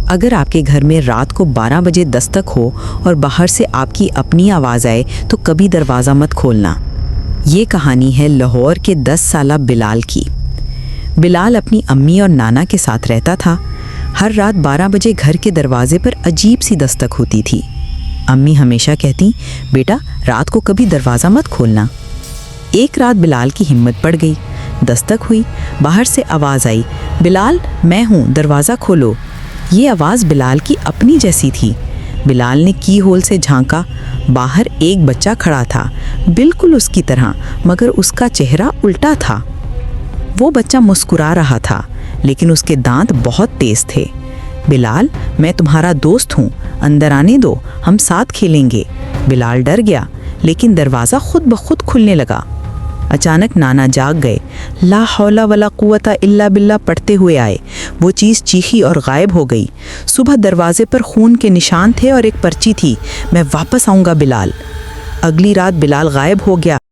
अगर आपके घर में रात को 12 बजे दस्तक हो और बाहर से आपकी अपनी आवाज़ आए तो कभी दरवाज़ा मत खोलना। ये कहानी है लाहौर के 10 साला बिलाल की। बिलाल अपनी अम्मी और नाना के साथ रहता था। हर रात 12 बजे घर के दरवाजे पर अजीब सी दस्तक होती थी। अम्मी हमेशा कहती, बेटा रात को कभी दरवाज़ा मत खोलना। एक रात बिलाल की हिम्मत पड़ गई। दस्तक हुई, बाहर से आवाज़ आई, बिलाल मैं हूँ, दरवाज़ा खोलो। ये आवाज़ बिलाल की अपनी जैसी थी। बिलाल ने की होल से झांका। बाहर एक बच्चा खड़ा था, बिल्कुल उसकी तरह, मगर उसका चेहरा उल्टा था। वो बच्चा मुस्कुरा रहा था, लेकिन उसके दांत बहुत तेज थे। बिलाल मैं तुम्हारा दोस्त हूँ, अंदर आने दो, हम साथ खेलेंगे। बिलाल डर गया, लेकिन दरवाज़ा खुद ब खुद खुलने लगा। अचानक नाना जाग गए। ला हौला वला कुव्वता इल्ला बिल्ला पढ़ते हुए आए। वो चीज़ चीखी और गायब हो गई। सुबह दरवाजे पर खून के निशान थे और एक पर्ची थी, मैं वापस आऊँगा बिलाल। अगली रात बिलाल गायब हो गया।